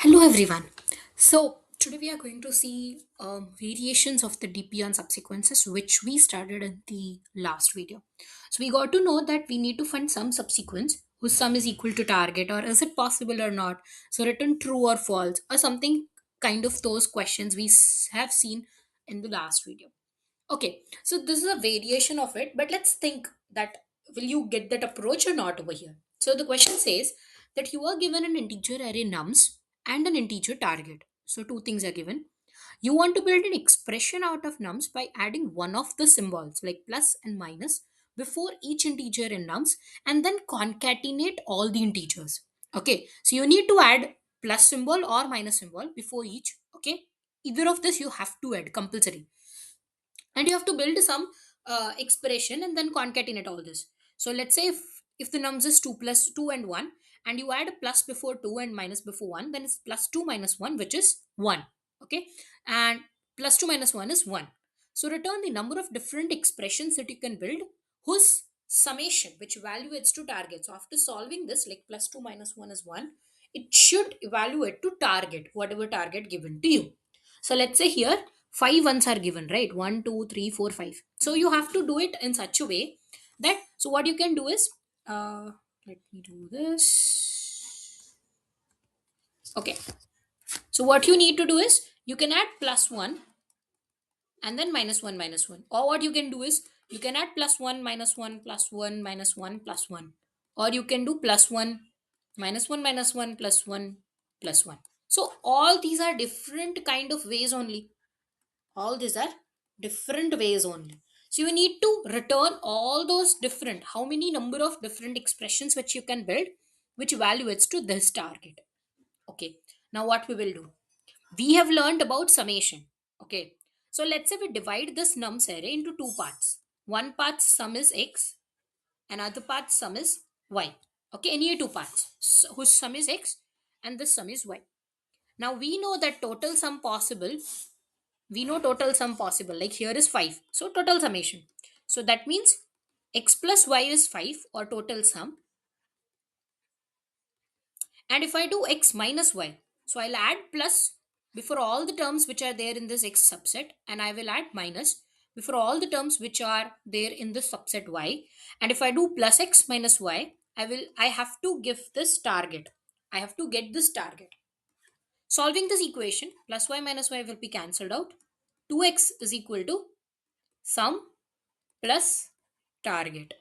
Hello everyone. So today we are going to see variations of the DP on subsequences which we started in the last video. So we got to know that we need to find some subsequence whose sum is equal to target, or is it possible or not. So return true or false or something, kind of those questions we have seen in the last video. Okay, so this is a variation of it, but let's think that will you get that approach or not over here? So the question says that you are given an integer array nums and an integer target. So two things are given. You want to build an expression out of nums by adding one of the symbols like plus and minus before each integer in nums and then concatenate all the integers. Okay, so you need to add plus symbol or minus symbol before each. Okay, either of this you have to add compulsory, and you have to build some expression and then concatenate all this. So let's say if the nums is 2 plus 2 and 1, and you add a plus before 2 and minus before 1, then it's plus 2 minus 1, which is 1. Okay, and plus 2 minus 1 is 1. So return the number of different expressions that you can build whose summation, which evaluates to target. So after solving this, like plus 2 minus 1 is 1, it should evaluate to target, whatever target given to you. So let's say here five ones are given, right? One, two, three, four, five. So you have to do it in such a way that, so what you can do is, uh, let me do this. Okay. So what you need to do is you can add plus one and then minus one. Or what you can do is you can add plus one, minus one, plus one, minus one, plus one. Or you can do plus one, minus one, plus one, plus one. So all these are different kind of ways only. All these are different ways only. So you need to return all those different, how many number of different expressions which you can build, which evaluates to this target. Okay, now what we will do, we have learned about summation. Okay, so let's say we divide this nums array into two parts. One part sum is x, another part sum is y. Okay, any two parts whose sum is x and this sum is y. Now we know that total sum possible, we know total sum possible, like here is 5, so total summation. So that means x plus y is 5, or total sum. And if I do x minus y, so I'll add plus before all the terms which are there in this x subset, and I will add minus before all the terms which are there in this subset y. And if I do plus x minus y, I have to give this target, I have to get this target. Solving this equation, plus y minus y will be cancelled out. 2x is equal to sum plus target.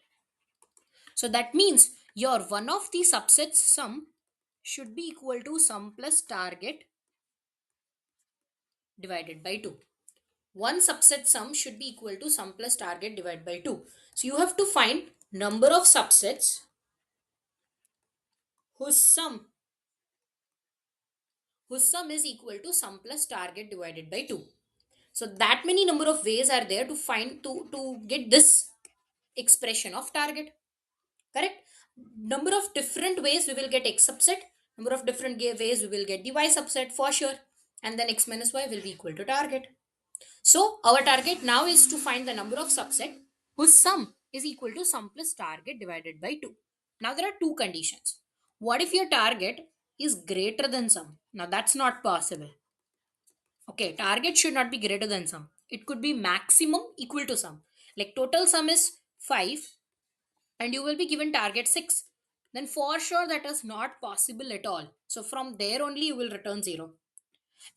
So that means your one of the subsets sum should be equal to sum plus target divided by 2. One subset sum should be equal to sum plus target divided by 2. So you have to find number of subsets whose sum is equal to sum plus target divided by 2. So that many number of ways are there to find, to get this expression of target. Correct? Number of different ways we will get x subset, number of different ways we will get the y subset for sure, and then x minus y will be equal to target. So our target now is to find the number of subset whose sum is equal to sum plus target divided by 2. Now there are two conditions. What if your target is greater than sum? Now that's not possible. Okay, target should not be greater than sum, it could be maximum equal to sum. Like total sum is 5 and you will be given target 6, then for sure that is not possible at all. So from there only you will return 0.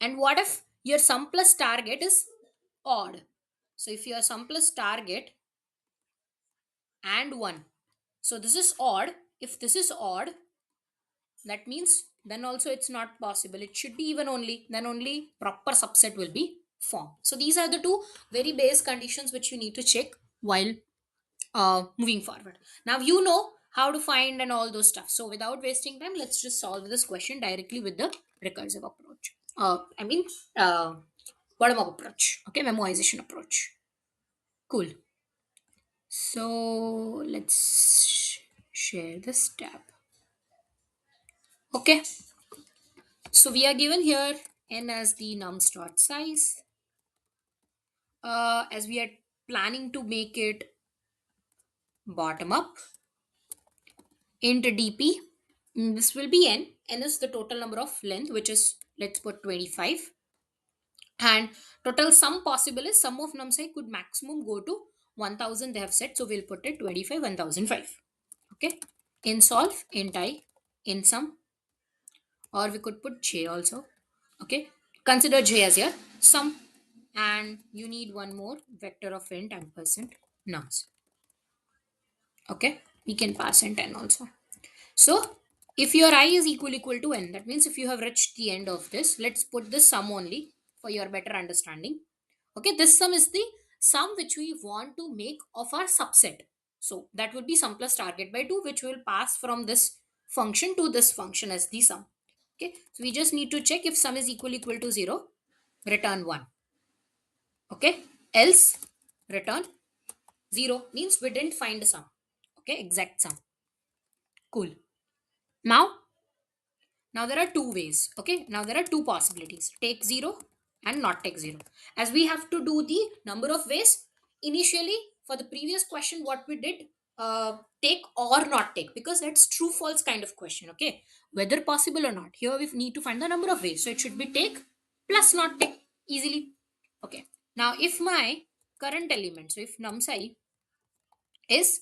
And what if your sum plus target is odd? So if your sum plus target and 1, so this is odd. If this is odd, that means then also it's not possible, it should be even only, then only proper subset will be formed. So these are the two very base conditions which you need to check while moving forward. Now you know how to find and all those stuff. So without wasting time, let's just solve this question directly with the recursive approach. Uh, bottom up approach. Okay, memoization approach. Cool. So let's share this tab. Okay. So we are given here n as the nums dot size. As we are planning to make it bottom up, int dp This will be n. N is the total number of length, which is, let's put 25. And total sum possible is sum of nums I could maximum go to 1000, they have said. So we'll put it 25, 1005. Okay. In solve, int I, in sum, or we could put j also. Okay. Consider j as your sum. And you need one more vector of int ampersand nums. Okay. We can pass in 10 also. So if your I is equal to n, that means if you have reached the end of this, let's put this sum only for your better understanding. Okay, this sum is the sum which we want to make of our subset. So that would be sum plus target by 2, which will pass from this function to this function as the sum. Okay, so we just need to check if sum is equal to 0, return 1. Okay, else return 0, means we didn't find a sum. Okay, exact sum. Cool. Now there are two ways. Okay. Now there are two possibilities. Take 0 and not take 0. As we have to do the number of ways, initially for the previous question, what we did, take or not take, because that's true false kind of question. Okay. Whether possible or not. Here we need to find the number of ways. So it should be take plus not take easily. Okay. Now if my current element, so if num psi is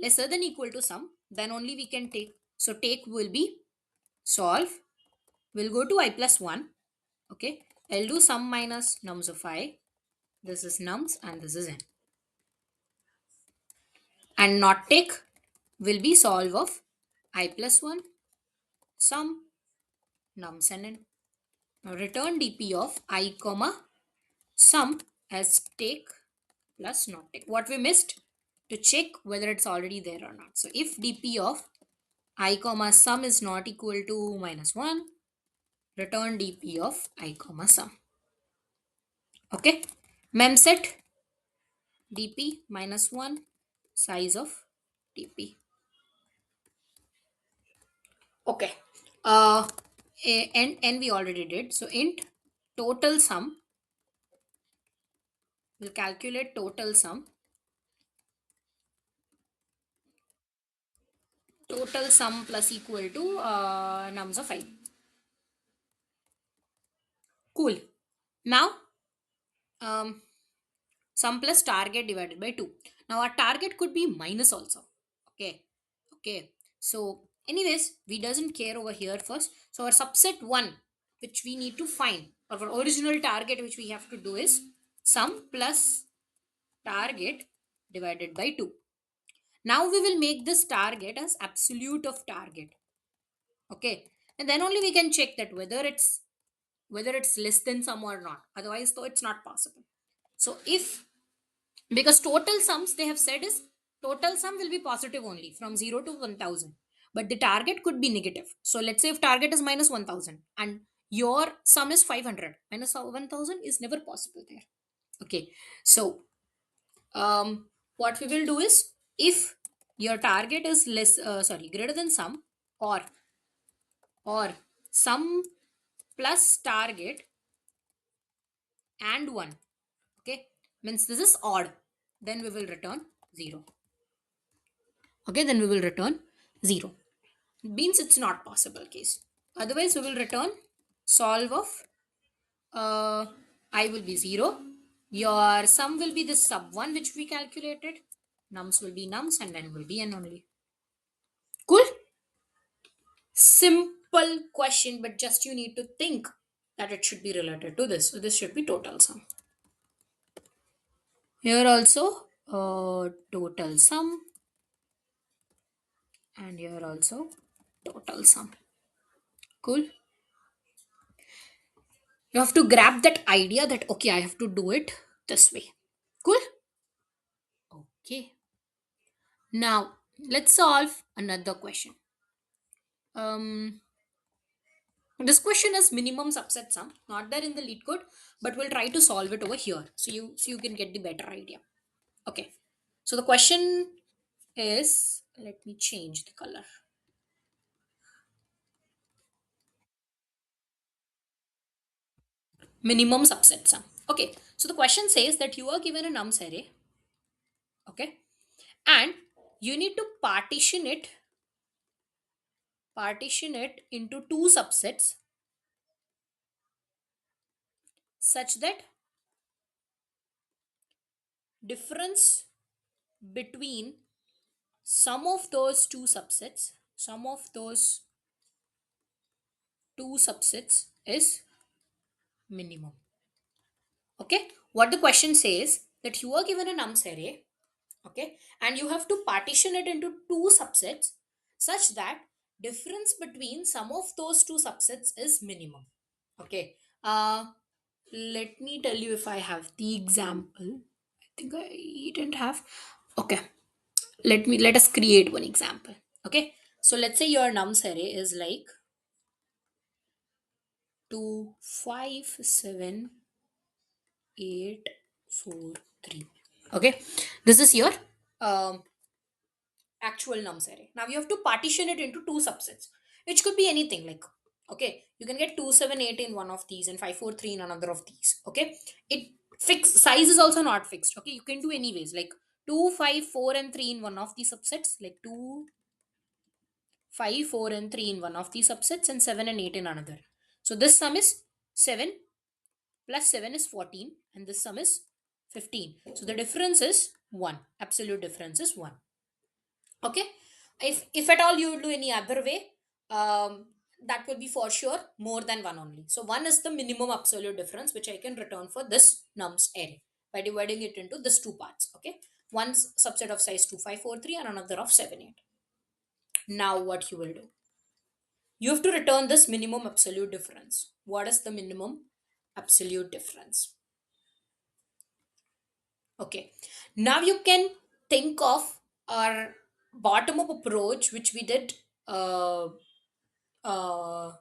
lesser than equal to sum, then only we can take. So take will be solve. We'll go to I plus 1. Okay. I'll do sum minus nums of I. This is nums and this is n. And not take will be solve of I plus 1 sum nums and n. Now return dp of I comma sum as take plus not take. What we missed to check whether it's already there or not. So if dp of I comma sum is not equal to minus 1, return dp of I comma sum. Okay. Memset dp minus 1 size of dp. Okay. uh and we already did. So int total sum, we'll calculate total sum. Total sum plus equal to nums of I. Cool. Now um sum plus target divided by 2. Now our target could be minus also. Okay. Okay. So anyways, we doesn't care over here first. So our subset 1, which we need to find, or our original target which we have to do, is sum plus target divided by 2. Now we will make this target as absolute of target. Okay. And then only we can check that whether it's less than sum or not. Otherwise, though, it's not possible. So if, because total sums they have said is total sum will be positive only from 0 to 1000, but the target could be negative. So let's say if target is minus 1000 and your sum is 500, minus 1000 is never possible there. Okay. So what we will do is, if your target is less greater than sum, or sum plus target and 1, okay, means this is odd, then we will return 0. Okay, then we will return 0, means it's not possible case. Otherwise we will return solve of uh, I will be 0, your sum will be the sub 1 which we calculated, nums will be nums, and then will be n only. Cool. Simple question, but just you need to think that it should be related to this. So this should be total sum. Here also total sum, and here also total sum. Cool. You have to grab that idea that okay, I have to do it this way. Cool. Okay. Now let's solve another question. Um, this question is minimum subset sum, not there in the lead code, but we'll try to solve it over here so you can get the better idea. Okay. So the question is, let me change the color. Minimum subset sum. Okay. So the question says that you are given a nums array. Okay. And you need to partition it into two subsets such that difference between sum of those two subsets, sum of those two subsets is minimum. Okay, what the question says that you are given a nums array, okay, and you have to partition it into two subsets such that difference between sum of those two subsets is minimum. Okay, let me tell you if I have the example. I think I didn't have. Okay, let us create one example. Okay, so let's say your nums array is like 2 5 7 8 4 3. Okay, this is your um, actual nums array. Now you have to partition it into two subsets, which could be anything like, okay, you can get 2 7 8 in one of these and 5 4 3 in another of these. Okay, it fixed size is also not fixed. Okay, you can do anyways like 2 5 4 and 3 in one of these subsets, like 2 5 4 and 3 in one of these subsets, and 7 and 8 in another. So this sum is 7 plus 7 is 14, and this sum is 15. So the difference is 1. Absolute difference is 1. Okay, if at all you will do any other way, that will be for sure more than 1 only. So 1 is the minimum absolute difference which I can return for this nums array by dividing it into this two parts. Okay, one's subset of size 2 5 4 3 and another of 7 8. Now what you will do, you have to return this minimum absolute difference. What is the minimum absolute difference? Okay, now you can think of our bottom up approach which we did, uh, uh,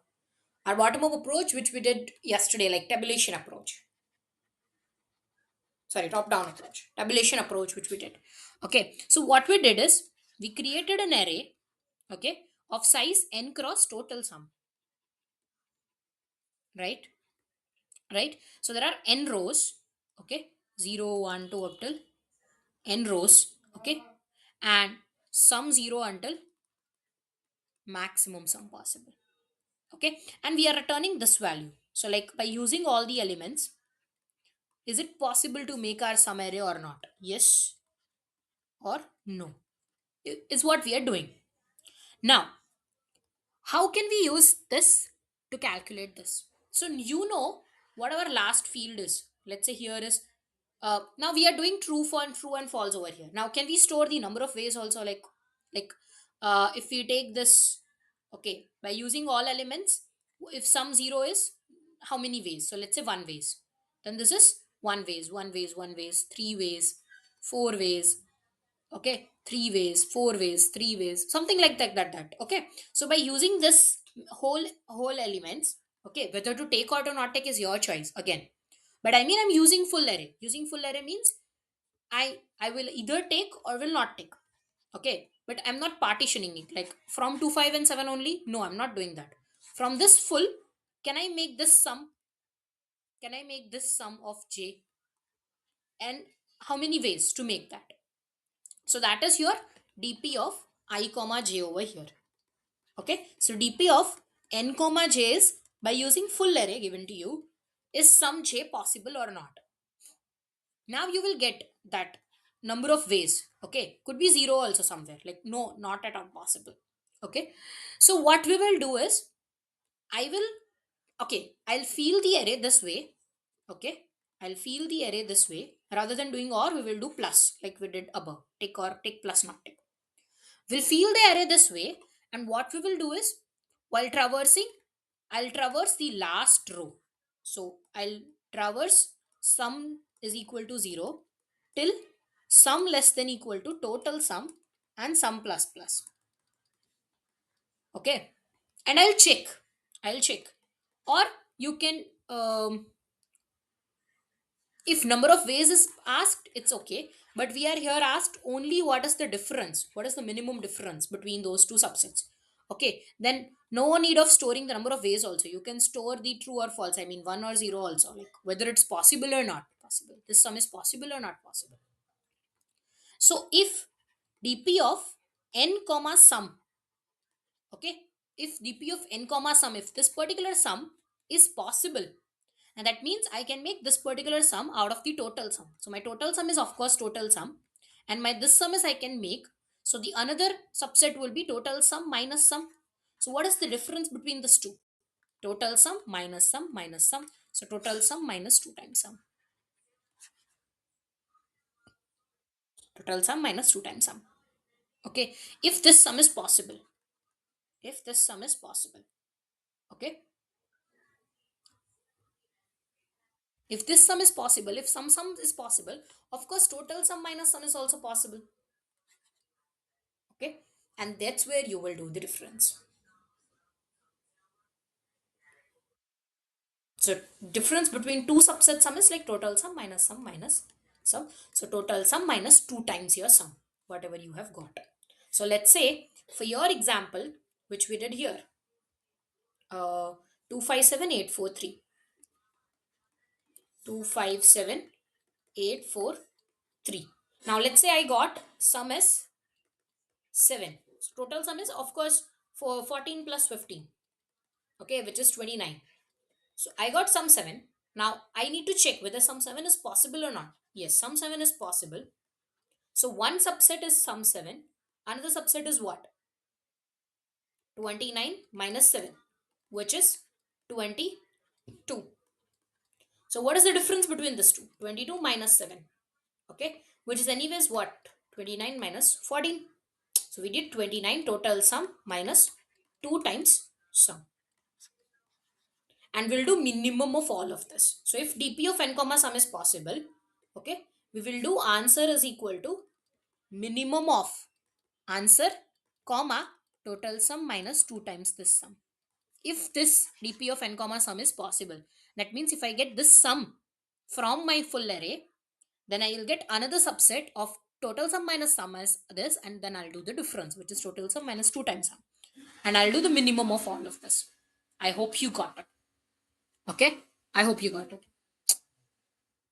our bottom up approach which we did yesterday, like tabulation approach. Sorry, top down approach, tabulation approach which we did. Okay, so what we did is we created an array, okay, of size n cross total sum, right? Right. So there are n rows, okay, 0, 1, 2 up till n rows, okay, and sum 0 until maximum sum possible. Okay, and we are returning this value. So like by using all the elements, is it possible to make our sum array or not? Yes or no is what we are doing. Now how can we use this to calculate this? So you know what our last field is. Let's say here is, now we are doing true and false over here. Now can we store the number of ways also, like if we take this, okay, by using all elements, if sum 0 is how many ways? So let's say one ways, then this is one ways, one ways, one ways, three ways, four ways, okay, three ways, four ways, three ways, something like that. Okay, so by using this whole elements, okay, whether to take or to not take is your choice again, but I mean I'm using full array. Using full array means I will either take or will not take. Okay, but I'm not partitioning it like from 2 5 and 7 only. No, I'm not doing that. From this full, can I make this sum? Can I make this sum of j? And how many ways to make that? So that is your dp of I comma j over here. Okay, so dp of n comma j is, by using full array given to you, is some j possible or not? Now you will get that number of ways. Okay, could be zero also somewhere, like no, not at all possible. Okay, so what we will do is, I will, okay, I'll fill the array this way. Okay, I'll fill the array this way. Rather than doing or, we will do plus like we did above, take or take plus not take. We'll fill the array this way, and what we will do is, while traversing, I'll traverse the last row. So I'll traverse sum is equal to 0 till sum less than equal to total sum and sum plus plus. Okay, and I'll check, or you can, if number of ways is asked, it's okay, but we are here asked only what is the difference, what is the minimum difference between those two subsets. Okay, then no need of storing the number of ways also. You can store the true or false, I mean 1 or 0 also, like whether it's possible or not possible, this sum is possible or not possible. So if dp of n comma sum, okay, if dp of n comma sum, if this particular sum is possible, and that means I can make this particular sum out of the total sum. So my total sum is of course total sum, and my this sum is I can make. So the another subset will be total sum minus sum. So what is the difference between these two? Total sum minus sum minus sum. So total sum minus 2 times sum. Total sum minus 2 times sum. Okay. If this sum is possible, if this sum is possible, okay. If this sum is possible, if some sum is possible, of course total sum minus sum is also possible. Okay. And that's where you will do the difference. So difference between two subset sum is like total sum minus sum minus sum. So total sum minus 2 times your sum, whatever you have got. So let's say for your example, which we did here, 257843. 257843. Now let's say I got sum is 7. So total sum is of course for 14 plus 15. Okay, which is 29. So I got sum 7. Now I need to check whether sum 7 is possible or not. Yes, sum 7 is possible. So one subset is sum 7. Another subset is what? 29 minus 7, which is 22. So what is the difference between this two? 22 minus 7. Okay, which is anyways what? 29 minus 14. So we did 29 total sum minus 2 times sum. And we'll do minimum of all of this. So if dp of n comma sum is possible, okay, we will do answer is equal to minimum of answer comma total sum minus 2 times this sum. If this dp of n comma sum is possible, that means if I get this sum from my full array, then I will get another subset of total sum minus sum as this, and then I'll do the difference, which is total sum minus 2 times sum. And I'll do the minimum of all of this. I hope you got it. Okay? I hope you got it.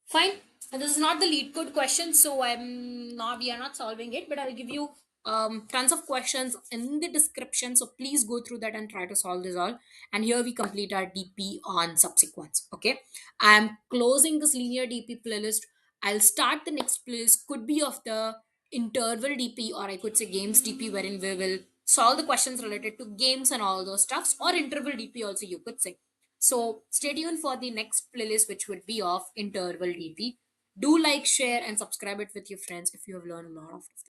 Fine. And this is not the lead code question, so we are not solving it, but I'll give you tons of questions in the description. So please go through that and try to solve this all. And here we complete our DP on subsequence. Okay. I'm closing this linear DP playlist. I'll start the next playlist, could be of the interval DP, or I could say games DP, wherein we will solve the questions related to games and all those stuffs, or interval DP also you could say. So stay tuned for the next playlist, which would be of interval DP. Do like, share, and subscribe it with your friends if you have learned a lot of